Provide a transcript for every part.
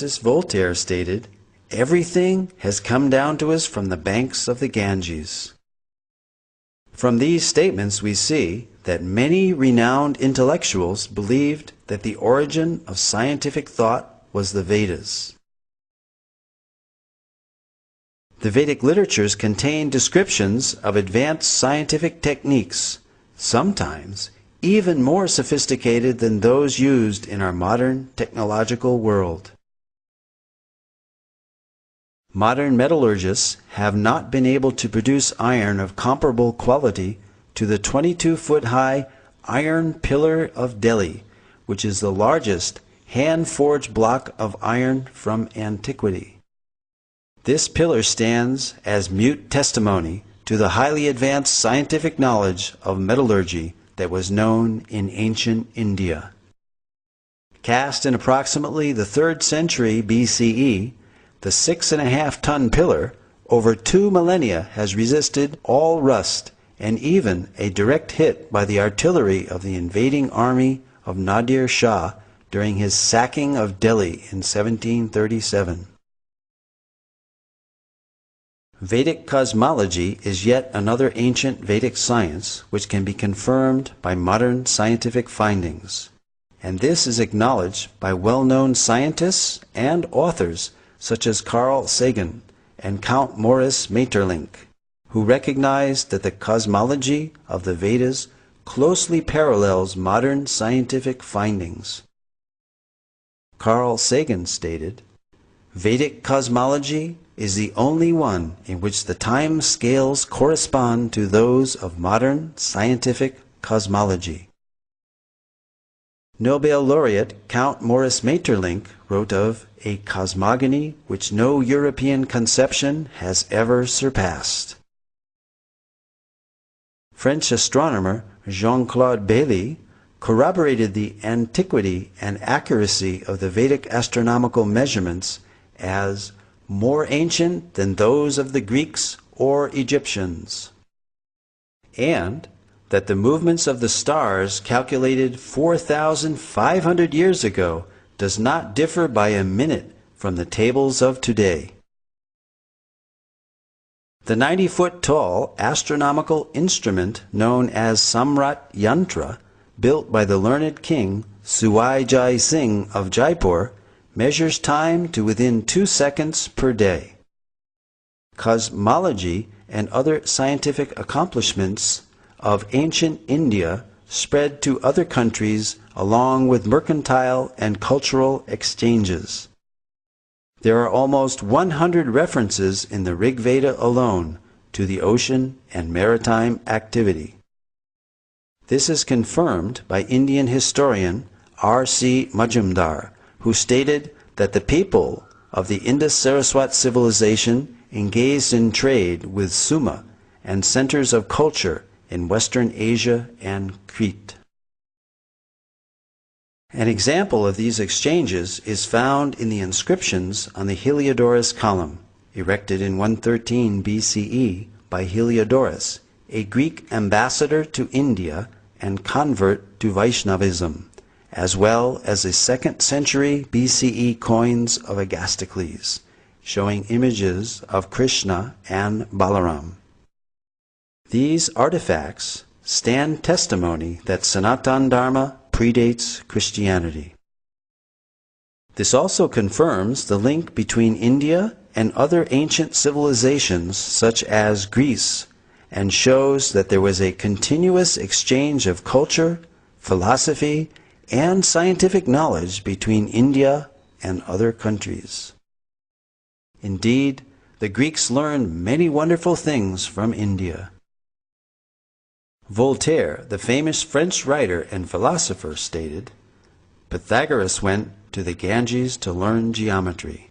Voltaire stated, "Everything has come down to us from the banks of the Ganges." From these statements we see that many renowned intellectuals believed that the origin of scientific thought was the Vedas. The Vedic literatures contain descriptions of advanced scientific techniques, sometimes even more sophisticated than those used in our modern technological world. Modern metallurgists have not been able to produce iron of comparable quality to the 22-foot-high Iron Pillar of Delhi, which is the largest hand-forged block of iron from antiquity. This pillar stands as mute testimony to the highly advanced scientific knowledge of metallurgy that was known in ancient India. Cast in approximately the 3rd century BCE, the 6.5-ton pillar, over 2 millennia, has resisted all rust and even a direct hit by the artillery of the invading army of Nadir Shah during his sacking of Delhi in 1737. Vedic cosmology is yet another ancient Vedic science which can be confirmed by modern scientific findings, and this is acknowledged by well-known scientists and authors such as Carl Sagan and Count Maurice Maeterlinck, who recognized that the cosmology of the Vedas closely parallels modern scientific findings. Carl Sagan stated, "Vedic cosmology is the only one in which the time scales correspond to those of modern scientific cosmology." Nobel laureate Count Maurice Maeterlinck wrote of a cosmogony which no European conception has ever surpassed. French astronomer Jean-Claude Bailly corroborated the antiquity and accuracy of the Vedic astronomical measurements as more ancient than those of the Greeks or Egyptians, and that the movements of the stars calculated 4,500 years ago does not differ by a minute from the tables of today. The 90-foot-tall astronomical instrument known as Samrat Yantra, built by the learned king Suwai Jai Singh of Jaipur, measures time to within 2 seconds per day. Cosmology and other scientific accomplishments of ancient India spread to other countries along with mercantile and cultural exchanges. There are almost 100 references in the Rig Veda alone to the ocean and maritime activity. This is confirmed by Indian historian R.C. Majumdar, who stated that the people of the Indus-Saraswat civilization engaged in trade with Suma and centers of culture in Western Asia and Crete. An example of these exchanges is found in the inscriptions on the Heliodorus column, erected in 113 BCE by Heliodorus, a Greek ambassador to India and convert to Vaishnavism, as well as the 2nd century BCE coins of Agastocles, showing images of Krishna and Balaram. These artifacts stand testimony that Sanatana Dharma predates Christianity. This also confirms the link between India and other ancient civilizations such as Greece, and shows that there was a continuous exchange of culture, philosophy, and scientific knowledge between India and other countries. Indeed, the Greeks learned many wonderful things from India. Voltaire, the famous French writer and philosopher, stated, "Pythagoras went to the Ganges to learn geometry."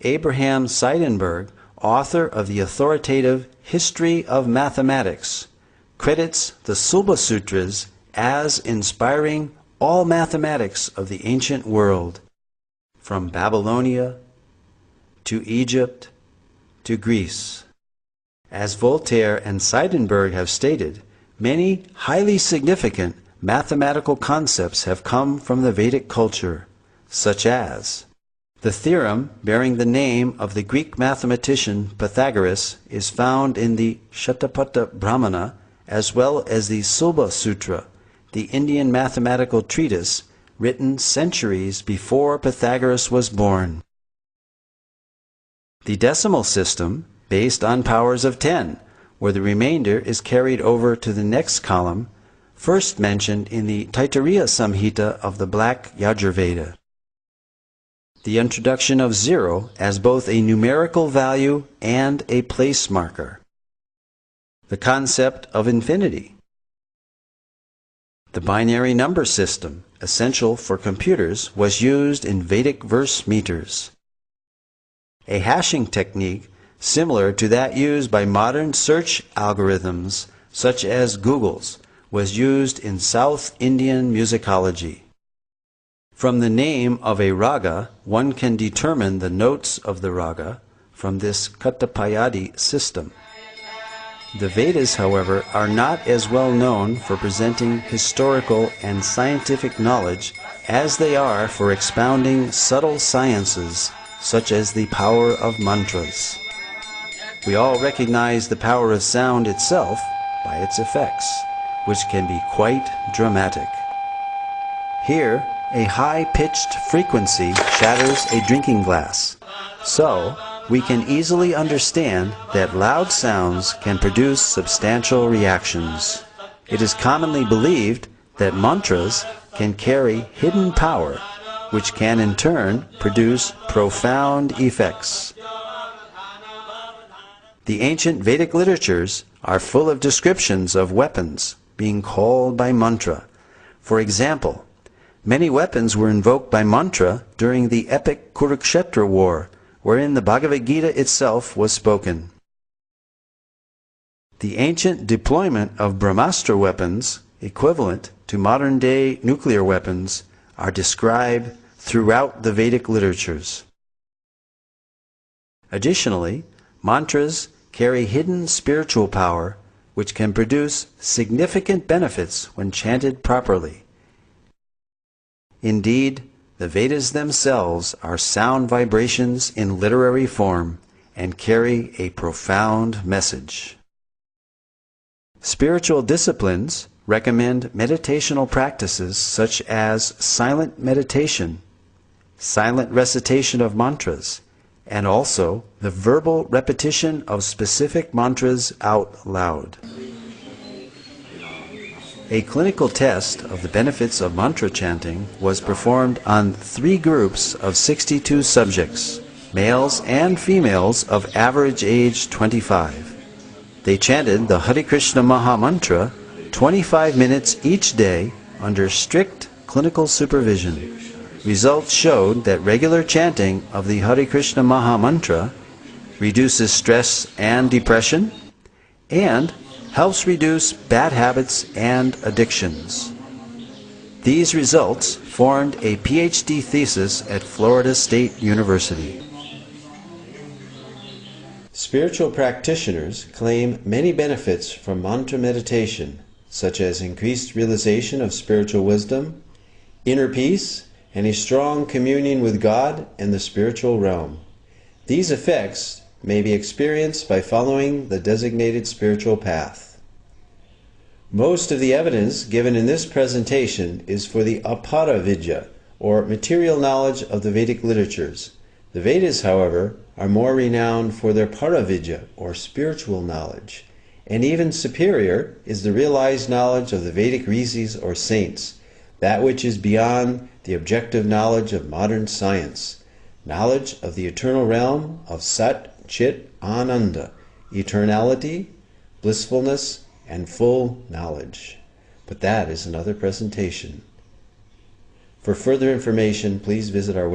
Abraham Seidenberg, author of the authoritative History of Mathematics, credits the Sulba Sutras as inspiring all mathematics of the ancient world, from Babylonia to Egypt to Greece. As Voltaire and Seidenberg have stated, many highly significant mathematical concepts have come from the Vedic culture, such as the theorem bearing the name of the Greek mathematician Pythagoras is found in the Shatapatha Brahmana, as well as the Sulba Sutra, the Indian mathematical treatise written centuries before Pythagoras was born. The decimal system, based on powers of 10, where the remainder is carried over to the next column, first mentioned in the Taittiriya Samhita of the Black Yajurveda. The introduction of 0 as both a numerical value and a place marker. The concept of infinity. The binary number system, essential for computers, was used in Vedic verse meters. A hashing technique similar to that used by modern search algorithms such as Google's was used in South Indian musicology. From the name of a raga, one can determine the notes of the raga from this Katapayadi system. The Vedas, however, are not as well known for presenting historical and scientific knowledge as they are for expounding subtle sciences such as the power of mantras. We all recognize the power of sound itself by its effects, which can be quite dramatic. Here, a high-pitched frequency shatters a drinking glass. So, we can easily understand that loud sounds can produce substantial reactions. It is commonly believed that mantras can carry hidden power, which can in turn produce profound effects. The ancient Vedic literatures are full of descriptions of weapons being called by mantra. For example, many weapons were invoked by mantra during the epic Kurukshetra war, wherein the Bhagavad Gita itself was spoken. The ancient deployment of Brahmastra weapons, equivalent to modern-day nuclear weapons, are described throughout the Vedic literatures. Additionally, mantras carry hidden spiritual power which can produce significant benefits when chanted properly. Indeed, the Vedas themselves are sound vibrations in literary form and carry a profound message. Spiritual disciplines recommend meditational practices such as silent meditation, silent recitation of mantras, and also the verbal repetition of specific mantras out loud. A clinical test of the benefits of mantra chanting was performed on 3 groups of 62 subjects, males and females of average age 25. They chanted the Hare Krishna Maha Mantra 25 minutes each day under strict clinical supervision. Results showed that regular chanting of the Hare Krishna Maha Mantra reduces stress and depression and helps reduce bad habits and addictions. These results formed a PhD thesis at Florida State University. Spiritual practitioners claim many benefits from mantra meditation, such as increased realization of spiritual wisdom, inner peace, and a strong communion with God and the spiritual realm. These effects may be experienced by following the designated spiritual path. Most of the evidence given in this presentation is for the apara vidya, or material knowledge of the Vedic literatures. The Vedas, however, are more renowned for their paravidya, or spiritual knowledge, and even superior is the realized knowledge of the Vedic rishis or saints, that which is beyond the objective knowledge of modern science, knowledge of the eternal realm of Sat, Chit, Ananda, eternality, blissfulness, and full knowledge. But that is another presentation. For further information, please visit our website.